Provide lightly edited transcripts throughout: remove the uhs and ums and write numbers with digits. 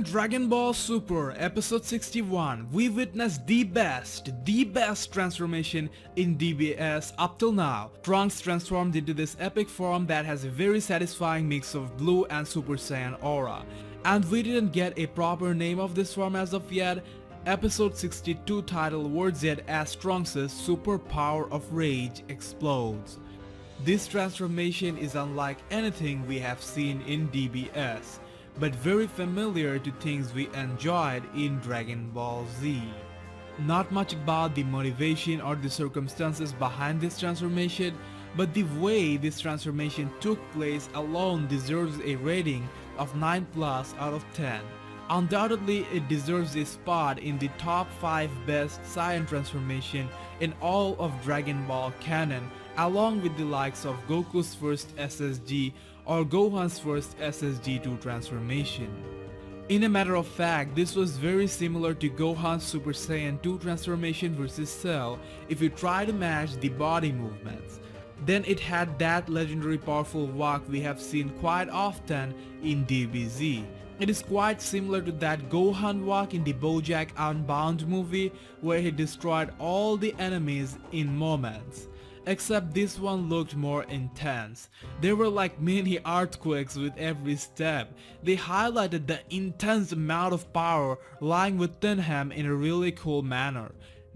In Dragon Ball Super Episode 61, we witnessed the best transformation in DBS up till now. Trunks transformed into this epic form that has a very satisfying mix of blue and Super Saiyan aura. And we didn't get a proper name of this form as of yet. Episode 62 title words it as Trunks' super power of rage explodes. This transformation is unlike anything we have seen in DBS, but very familiar to things we enjoyed in Dragon Ball Z. Not much about the motivation or the circumstances behind this transformation, but the way this transformation took place alone deserves a rating of 9+ out of 10. Undoubtedly, it deserves a spot in the top 5 best Saiyan transformation in all of Dragon Ball canon, along with the likes of Goku's first SSG or Gohan's first SSG2 transformation. In a matter of fact, this was very similar to Gohan's Super Saiyan 2 transformation versus Cell if you try to match the body movements. Then it had that legendary powerful walk we have seen quite often in DBZ. It is quite similar to that Gohan walk in the BoJack Unbound movie where he destroyed all the enemies in moments. Except this one looked more intense. There were like mini earthquakes with every step. They highlighted the intense amount of power lying within him in a really cool manner.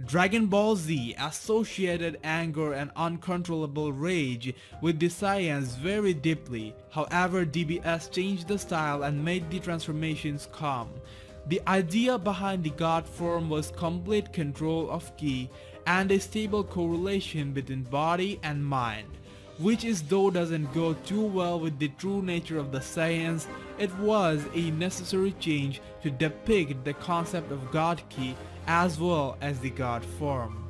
Dragon Ball Z associated anger and uncontrollable rage with the Saiyans very deeply. However, DBS changed the style and made the transformations calm. The idea behind the God form was complete control of ki and a stable correlation between body and mind, which is though doesn't go too well with the true nature of the Saiyans. It was a necessary change to depict the concept of God ki as well as the God form.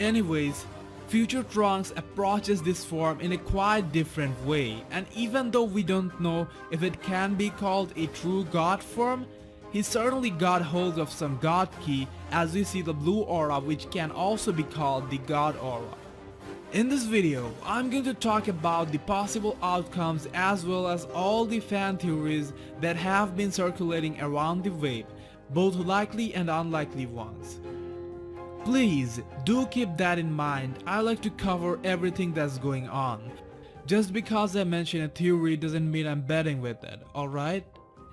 Anyways, future Trunks approaches this form in a quite different way, and even though we don't know if it can be called a true God form, he certainly got hold of some God ki, as we see the blue aura, which can also be called the God aura. In this video, I'm going to talk about the possible outcomes as well as all the fan theories that have been circulating around the web, both likely and unlikely ones. Please do keep that in mind. I like to cover everything that's going on. Just because I mention a theory doesn't mean I'm betting with it, alright?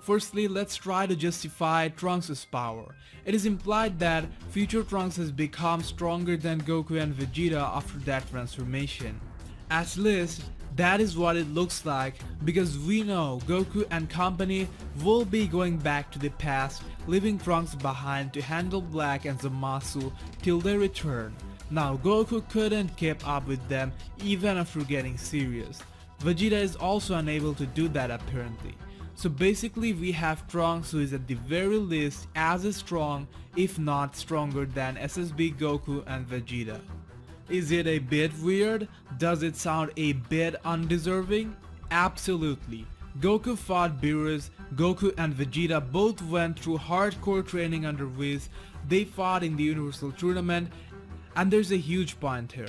Firstly, let's try to justify Trunks' power. It is implied that future Trunks has become stronger than Goku and Vegeta after that transformation. At least, that is what it looks like, because we know Goku and company will be going back to the past, leaving Trunks behind to handle Black and Zamasu till they return. Now Goku couldn't keep up with them even after getting serious. Vegeta is also unable to do that apparently. So basically we have Trunks who is at the very least as strong, if not stronger than SSB Goku and Vegeta. Is it a bit weird? Does it sound a bit undeserving? Absolutely. Goku fought Beerus, Goku and Vegeta both went through hardcore training under Whis, they fought in the Universal Tournament, and there's a huge point here.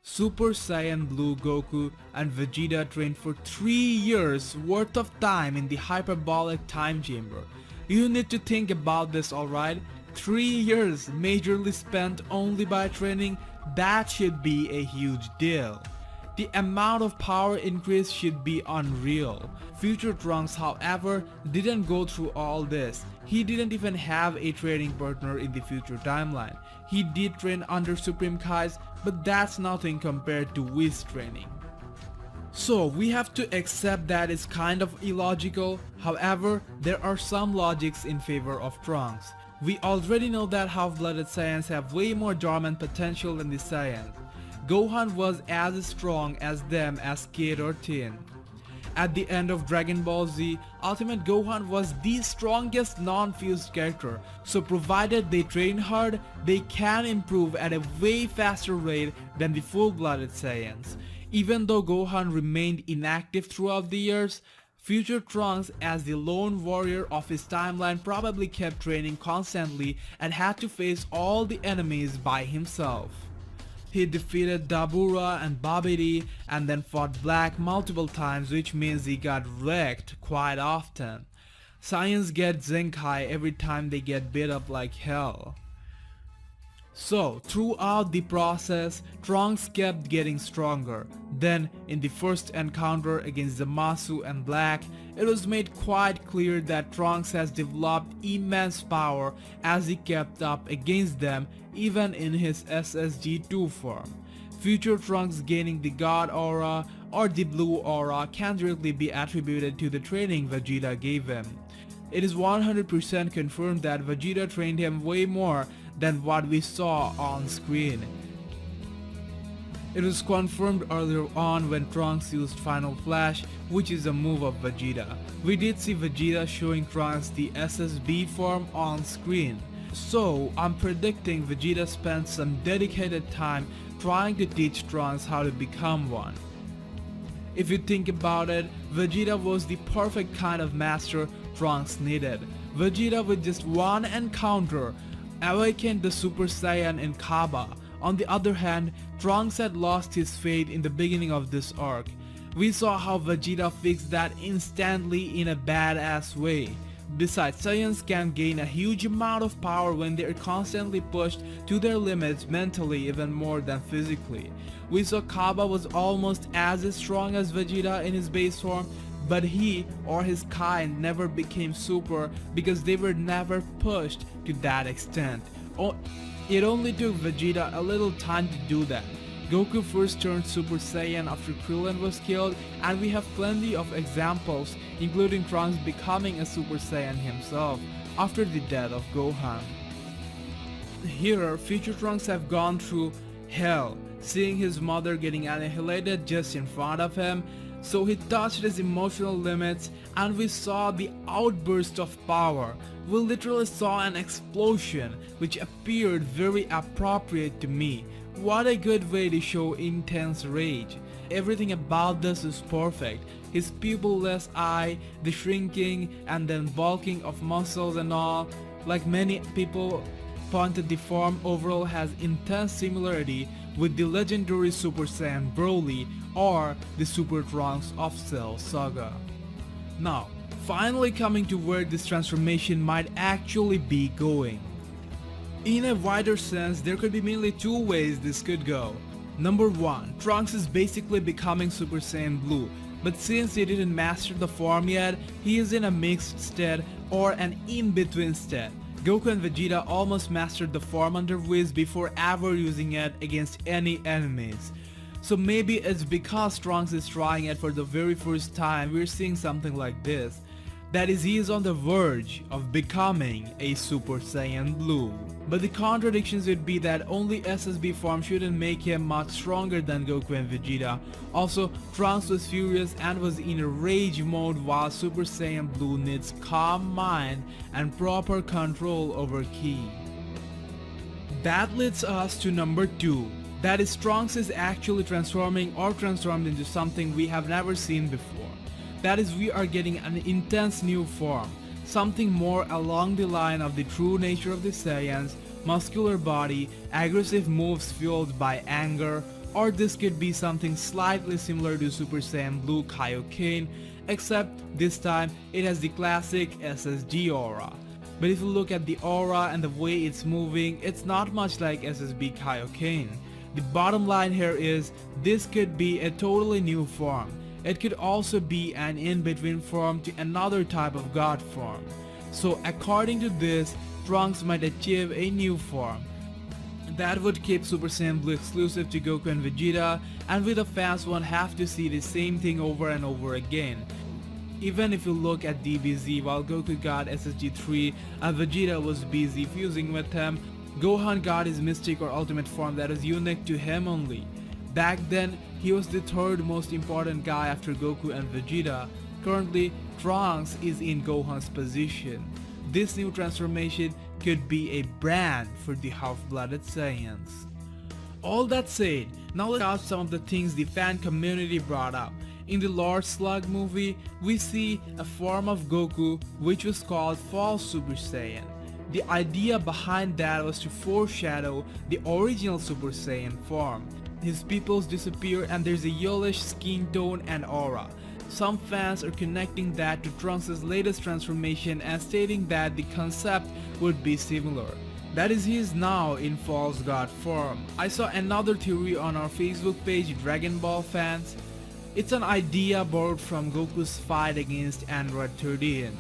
Super Saiyan Blue Goku and Vegeta trained for 3 years worth of time in the hyperbolic time chamber. You need to think about this, alright? 3 years majorly spent only by training, that should be a huge deal. The amount of power increase should be unreal. Future Trunks, however, didn't go through all this. He didn't even have a training partner in the future timeline. He did train under Supreme Kais, but that's nothing compared to Whis training. So we have to accept that it's kind of illogical. However, there are some logics in favor of Trunks. We already know that half-blooded Saiyans have way more dormant potential than the Saiyans. Gohan was as strong as them as kid or teen. At the end of Dragon Ball Z, Ultimate Gohan was the strongest non-fused character, so provided they train hard, they can improve at a way faster rate than the full-blooded Saiyans. Even though Gohan remained inactive throughout the years, future Trunks as the lone warrior of his timeline probably kept training constantly and had to face all the enemies by himself. He defeated Dabura and Babidi and then fought Black multiple times, which means he got wrecked quite often. Saiyans get Zenkai every time they get beat up like hell. So, throughout the process, Trunks kept getting stronger. Then, in the first encounter against Zamasu and Black, it was made quite clear that Trunks has developed immense power as he kept up against them even in his SSG2 form. Future Trunks gaining the God Aura or the Blue Aura can directly be attributed to the training Vegeta gave him. It is 100% confirmed that Vegeta trained him way more than what we saw on screen. It was confirmed earlier on when Trunks used Final Flash, which is a move of Vegeta. We did see Vegeta showing Trunks the SSB form on screen. So I'm predicting Vegeta spent some dedicated time trying to teach Trunks how to become one. If you think about it, Vegeta was the perfect kind of master Trunks needed. Vegeta with just one encounter awakened the Super Saiyan in Kaba. On the other hand, Trunks had lost his faith in the beginning of this arc. We saw how Vegeta fixed that instantly in a badass way. Besides, Saiyans can gain a huge amount of power when they are constantly pushed to their limits mentally even more than physically. We saw Kaba was almost as strong as Vegeta in his base form, but he or his kind never became super because they were never pushed to that extent. It only took Vegeta a little time to do that. Goku first turned Super Saiyan after Krillin was killed, and we have plenty of examples, including Trunks becoming a Super Saiyan himself after the death of Gohan. Here, future Trunks have gone through hell, seeing his mother getting annihilated just in front of him, so he touched his emotional limits and we saw the outburst of power. We literally saw an explosion which appeared very appropriate to me. What a good way to show intense rage. Everything about this is perfect. His pupilless eye, the shrinking and then bulking of muscles and all. Like many people pointed, the form overall has intense similarity with the legendary Super Saiyan Broly or the Super Trunks of Cell Saga. Now, finally coming to where this transformation might actually be going. In a wider sense, there could be mainly two ways this could go. Number 1, Trunks is basically becoming Super Saiyan Blue, but since he didn't master the form yet, he is in a mixed state or an in-between state. Goku and Vegeta almost mastered the form under Whis before ever using it against any enemies. So maybe it's because Trunks is trying it for the very first time we're seeing something like this. That is, he is on the verge of becoming a Super Saiyan Blue. But the contradictions would be that only SSB form shouldn't make him much stronger than Goku and Vegeta. Also, Trunks was furious and was in a rage mode, while Super Saiyan Blue needs calm mind and proper control over ki. That leads us to number 2. That is, Trunks is actually transforming or transformed into something we have never seen before. That is, we are getting an intense new form, something more along the line of the true nature of the Saiyans, muscular body, aggressive moves fueled by anger, or this could be something slightly similar to Super Saiyan Blue Kaioken, except this time it has the classic SSG aura. But if you look at the aura and the way it's moving, it's not much like SSB Kaioken. The bottom line here is, this could be a totally new form. It could also be an in-between form to another type of god form. So according to this, Trunks might achieve a new form. That would keep Super Saiyan Blue exclusive to Goku and Vegeta, and we the fans won't have to see the same thing over and over again. Even if you look at DBZ, while Goku got SSG3 and Vegeta was busy fusing with him, Gohan got his mystic or ultimate form that is unique to him only. Back then, he was the third most important guy after Goku and Vegeta. Currently, Trunks is in Gohan's position. This new transformation could be a brand for the half-blooded Saiyans. All that said, now let's out some of the things the fan community brought up. In the Lord Slug movie, we see a form of Goku which was called False Super Saiyan. The idea behind that was to foreshadow the original Super Saiyan form. His pupils disappear and there's a yellowish skin tone and aura. Some fans are connecting that to Trunks' latest transformation and stating that the concept would be similar. That is, he is now in false god form. I saw another theory on our Facebook page, Dragon Ball Fans. It's an idea borrowed from Goku's fight against Android 13.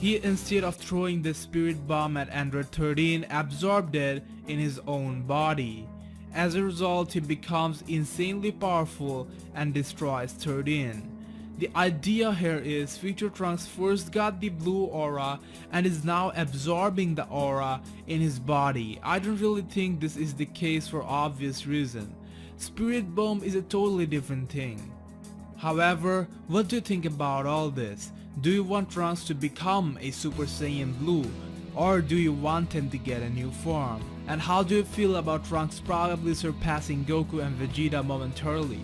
He, instead of throwing the spirit bomb at Android 13, absorbed it in his own body. As a result, he becomes insanely powerful and destroys 13. The idea here is future Trunks first got the blue aura and is now absorbing the aura in his body. I don't really think this is the case for obvious reason. Spirit bomb is a totally different thing. However, what do you think about all this? Do you want Trunks to become a Super Saiyan Blue, or do you want him to get a new form? And how do you feel about Trunks probably surpassing Goku and Vegeta momentarily?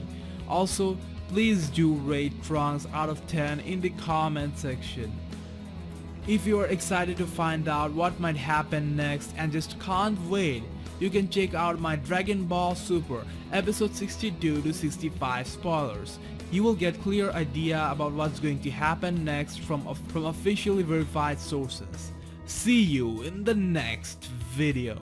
Also, please do rate Trunks out of 10 in the comment section. If you are excited to find out what might happen next and just can't wait, you can check out my Dragon Ball Super episode 62 to 65 spoilers. You will get clear idea about what's going to happen next from officially verified sources. See you in the next video.